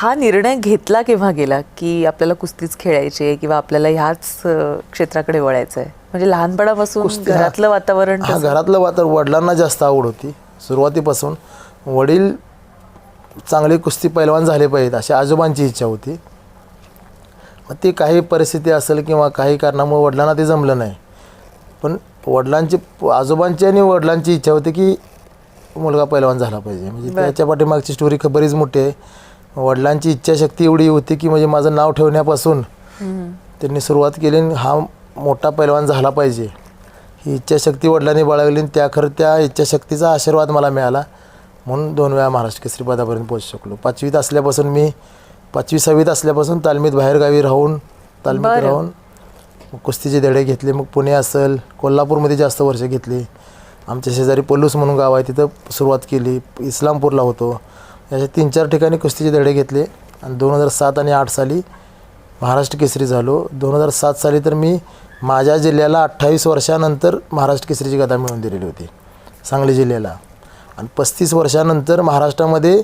हा निर्णय घेतला केव्हा गेला की आपल्याला कुस्तीच खेळायची आहे किंवा आपल्याला ह्याच क्षेत्राकडे वळायचं आहे? म्हणजे लहानपणापासून घरातलं वातावरण हा घरातलं वातावरण वडिलांना जास्त आवड होती सुरुवातीपासून. वडील चांगले कुस्ती पैलवान झाले पाहिजेत अशी आजोबांची इच्छा होती. मग ती काही परिस्थिती असेल किंवा काही कारणामुळे वडिलांना ते जमलं नाही. पण वडिलांची आजोबांची आणि वडिलांची इच्छा होती की मुलगा पैलवान झाला पाहिजे. म्हणजे त्याच्या पाठीमागची स्टोरी बरीच मोठी आहे. वडिलांची इच्छाशक्ती एवढी होती की म्हणजे माझं नाव ठेवण्यापासून त्यांनी सुरुवात केली. हा मोठा पैलवान झाला पाहिजे ही इच्छाशक्ती वडिलांनी बाळगली. त्या इच्छाशक्तीचा आशीर्वाद मला मिळाला म्हणून 2 वेळा महाराष्ट्र केसरी पदापर्यंत पोहोचू शकलो. 5वीत असल्यापासून मी 5वी 6वीत असल्यापासून तालमीत बाहेरगावी राहून कुस्तीचे धडे घेतले. मग पुणे असेल कोल्हापूरमध्ये जास्त वर्ष घेतली. आमच्या शेजारी पलूस म्हणून गाव आहे तिथं सुरुवात केली. इस्लामपूरला होतो. अशा 3-4 ठिकाणी कुस्तीचे धडे घेतले आणि 2007 आणि 8 साली महाराष्ट्र केसरी झालो. 2007 साली तर मी माझ्या जिल्ह्याला 28 वर्षानंतर महाराष्ट्र केसरीची गदा मिळवून दिलेली होती सांगली जिल्ह्याला. आणि 35 वर्षानंतर महाराष्ट्रामध्ये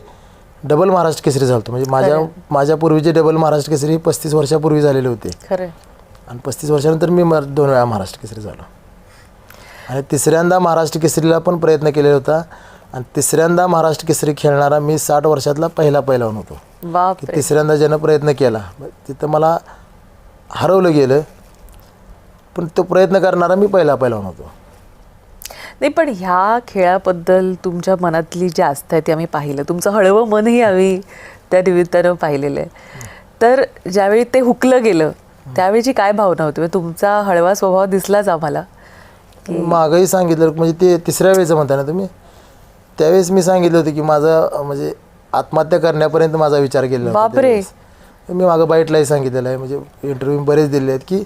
डबल महाराष्ट्र केसरी झालो. म्हणजे माझ्या पूर्वीचे डबल महाराष्ट्र केसरी 35 वर्षापूर्वी झालेले होते. खरं. आणि 35 वर्षानंतर मी 2 वेळा महाराष्ट्र केसरी झालो. आणि तिसऱ्यांदा महाराष्ट्र केसरीला पण प्रयत्न केलेला होता. आणि तिसऱ्यांदा महाराष्ट्र केसरी खेळणारा मी 60 वर्षातला पहिला पैलवान होतो. तिसऱ्यांदा ज्यानं प्रयत्न केला तिथं मला हरवलं गेलं पण तो प्रयत्न करणारा मी पहिला पैलवान होतो. नाही पण ह्या खेळाबद्दल तुमच्या मनातली जी आस्था आहे ती आम्ही पाहिलं. तुमचं हळवं मनही आम्ही त्या निमित्तानं पाहिलेलं आहे. तर ज्यावेळी ते हुकलं गेलं त्यावेळीची काय भावना होती? म्हणजे तुमचा हळवा स्वभाव दिसलाच आम्हाला. मागंही सांगितलं म्हणजे ते तिसऱ्या वेळेचं म्हणता ना तुम्ही. त्यावेळेस मी सांगितलं होतं की माझं म्हणजे आत्महत्या करण्यापर्यंत माझा विचार केलेला होता. बापरे. मी मागं बाईटलाही सांगितलेलं आहे. म्हणजे इंटरव्ह्यू बरेच दिले आहेत की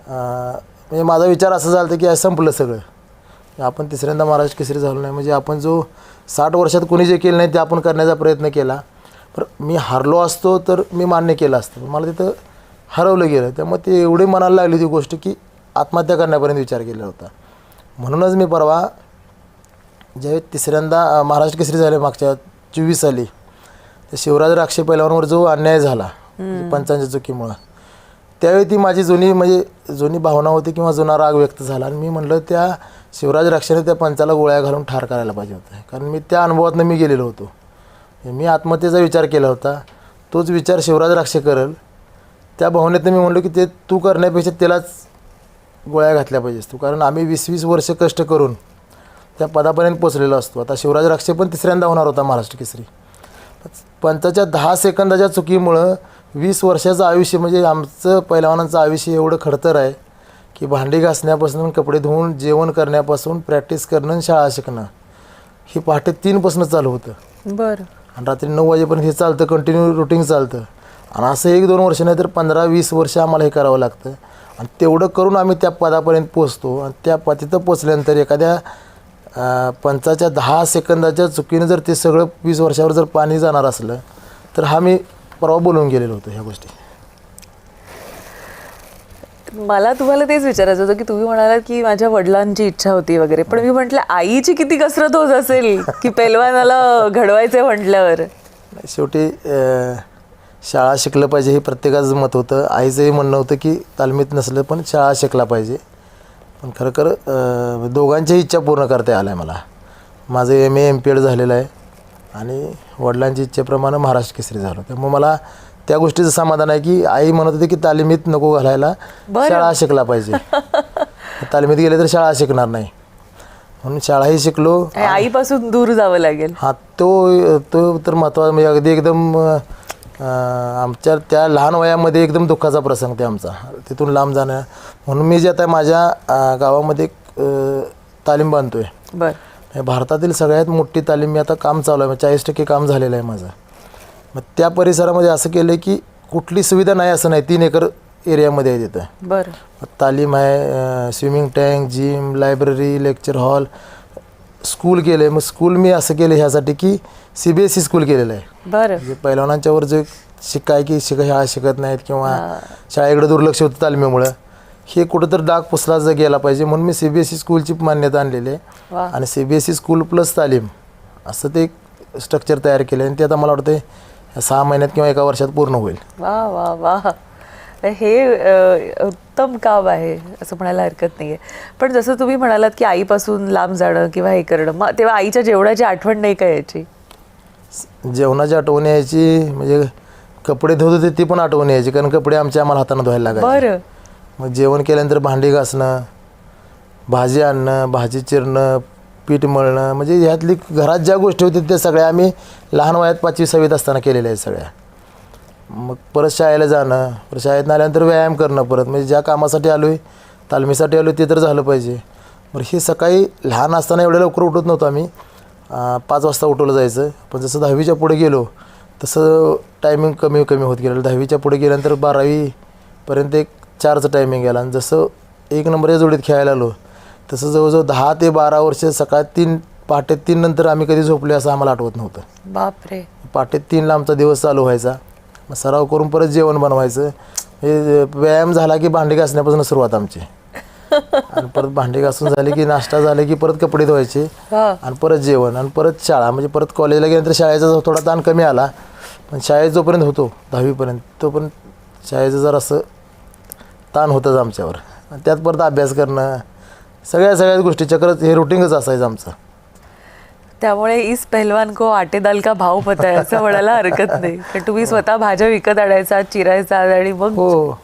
म्हणजे माझा विचार असं झाला की संपलं सगळं. आपण तिसऱ्यांदा महाराष्ट्र केसरी झालो नाही म्हणजे आपण जो 60 वर्षात कोणी जे केलं नाही ते आपण करण्याचा प्रयत्न केला. पण मी हारलो असतो तर मी मान्य केलं असतं. मला तिथं हरवलं गेलं. त्यामुळे ते एवढी मनाला लागली ती गोष्ट की आत्महत्या करण्यापर्यंत विचार केला होता. म्हणूनच मी परवा ज्यावेळी तिसऱ्यांदा महाराष्ट्र केसरी झाले मागच्या 24 साली तर शिवराज राक्षे पैलवानवर जो अन्याय झाला पंचांच्या चुकीमुळं त्यावेळी ती माझी जुनी भावना होती किंवा जुना राग व्यक्त झाला. आणि मी म्हटलं त्या शिवराज राक्षेने त्या पंचाला गोळ्या घालून ठार करायला पाहिजे होतं. कारण मी त्या अनुभवातनं मी गेलेलो होतो. मी आत्महत्येचा विचार केला होता. तोच विचार शिवराज राक्षे करेल त्या भावनेतनं मी म्हणलो की ते तू करण्यापेक्षा त्यालाच गोळ्या घातल्या पाहिजेस तू. कारण आम्ही 20-20 वर्ष कष्ट करून त्या पदापर्यंत पोचलेलो असतो. आता शिवराज राक्षे पण तिसऱ्यांदा होणार होता महाराष्ट्र केसरी. पंचाच्या 10 सेकंदाच्या चुकीमुळं 20 वर्षाचं आयुष्य म्हणजे आमचं पैलवानांचं आयुष्य एवढं खडतर आहे की भांडी घासण्यापासून कपडे धुवून जेवण करण्यापासून प्रॅक्टिस करणं शाळा शिकणं ही पहाटे 3 पासून चालू होतं. बरं. आणि रात्री 9 वाजेपर्यंत हे चालतं कंटिन्यू रुटीन चालतं. आणि असं 1-2 वर्ष नाही तर 15-20 वर्ष आम्हाला हे करावं लागतं. आणि तेवढं करून आम्ही त्या पदापर्यंत पोचतो. आणि तिथं पोचल्यानंतर एखाद्या पंचाच्या 10 सेकंदाच्या चुकीनं जर ते सगळं 20 वर्षावर जर पाणी जाणार असलं तर हा मी परवा बोलून गेलेलो होतो ह्या गोष्टी. मला तुम्हाला तेच विचारायचं होतं की तुम्ही म्हणालात की माझ्या वडिलांची इच्छा होती वगैरे पण मी म्हटलं आईची किती कसरत होत असेल की पैलवानाला घडवायचं म्हटल्यावर. शेवटी शाळा शिकलं पाहिजे हे प्रत्येकाचं मत होतं. आईचंही म्हणणं होतं की तालमीत नसलं पण शाळा शिकला पाहिजे. पण खरं दोघांची इच्छा पूर्ण करता आल्या मला. माझं MA MPED झालेलं आहे आणि वडिलांची इच्छेप्रमाणे महाराष्ट्र केसरी झालो. त्यामुळे मला त्या गोष्टीचं समाधान आहे की आई म्हणत होती की तालमीत नको घालायला शाळा शिकला पाहिजे. तालमीत गेले तर शाळा शिकणार नाही म्हणून शाळाही शिकलो. आईपासून दूर जावं लागेल. हां तो तर महत्त्वाचा म्हणजे अगदी एकदम आमच्या त्या लहान वयामध्ये एकदम दुःखाचा प्रसंग ते आमचा तिथून लांब जाणं. म्हणून मी जे आता माझ्या गावामध्ये तालीम बांधतो आहे. बरं. भारतातील सगळ्यात मोठी तालीम मी आता काम चालू आहे 40% काम झालेलं आहे माझं. मग त्या परिसरामध्ये असं केलं की कुठली सुविधा नाही असं नाही 3 एकर एरियामध्ये आहे तिथं. बरं. तालीम आहे swimming tank gym library lecture hall school केलं आहे. मग स्कूल मी असं केलं ह्यासाठी की CBSE स्कूल केलेलं आहे. बरं. म्हणजे पैलवानांच्यावर जे शिकाय की शाळा शिकत नाहीत किंवा शाळेकडे दुर्लक्ष होतं तालमीमुळं हे कुठंतरी डाग पुसला गेला पाहिजे म्हणून मी CBSE स्कूलची मान्यता आणलेली आहे. आणि CBSE स्कूल प्लस तालीम असं ते एक स्ट्रक्चर तयार केलं आहे. आणि ते आता मला वाटतं 6 महिन्यात किंवा 1 वर्षात पूर्ण होईल. वा वा वा, हे उत्तम काम आहे असं म्हणायला हरकत नाही आहे. पण जसं तुम्ही म्हणालात की आईपासून लांब जाणं किंवा हे करणं, मग तेव्हा आईच्या जेवणाची आठवण नाही का याची? जेवणाची आठवण यायची, म्हणजे कपडे धुत होते ती पण आठवण यायची, कारण कपडे आम्हाला हाताने धुवायला लागायचे. बरं. मग जेवण केल्यानंतर भांडी घासणं, भाजी आणणं, भाजी चिरणं, पीठ मळणं, म्हणजे ह्यातली घरात ज्या गोष्टी होत्या त्या सगळ्या आम्ही लहान वयात 5वी 6वीत असताना केलेल्या आहेत सगळ्या. मग परत शाळेला जाणं, परत शाळेत आल्यानंतर व्यायाम करणं, परत म्हणजे ज्या कामासाठी आलो आहे, तालमीसाठी आलो ते तर झालं पाहिजे. बरं, हे सकाळी लहान असताना एवढ्या लवकर उठत नव्हतो आम्ही, 5 वाजता उठवलं जायचं. पण जसं 10वीच्या पुढे गेलो तसं टायमिंग कमी कमी होत गेलं. 10वीच्या पुढे गेल्यानंतर 12वीपर्यंत एक 4चं टायमिंग गेला, आणि जसं 1 नंबरच्या जोडीत खेळायला आलो तसं जवळजवळ 10 ते 12 वर्ष सकाळी पहाटे 3 नंतर आम्ही कधी झोपले असं आम्हाला आठवत नव्हतं. बापरे. पहाटे 3ला आमचा दिवस चालू व्हायचा. मग सराव करून परत जेवण बनवायचं. हे व्यायाम झाला की भांडी घासण्यापासून सुरुवात आमची, आणि परत भांडी घासून झाली की नाश्ता झाले की परत कपडे धुवायचे, आणि परत जेवण, आणि परत शाळा. म्हणजे परत कॉलेजला गेल्यानंतर शाळेचा थोडा ताण कमी आला, पण शाळेत जोपर्यंत होतो 10वीपर्यंत तोपर्यंत शाळेचं जर असं ताण होतंच आमच्यावर. आणि त्यात परत अभ्यास करणं, सगळ्याच गोष्टी चक्रच, हे रुटीनच असायचं आमचं. त्यामुळे इस पहलवान को आटे दाल का भाव पता है असं म्हणायला हरकत नाही. कारण तुम्ही स्वतः भाज्या विकत आणायचा, चिरायचा, आणि मग हो.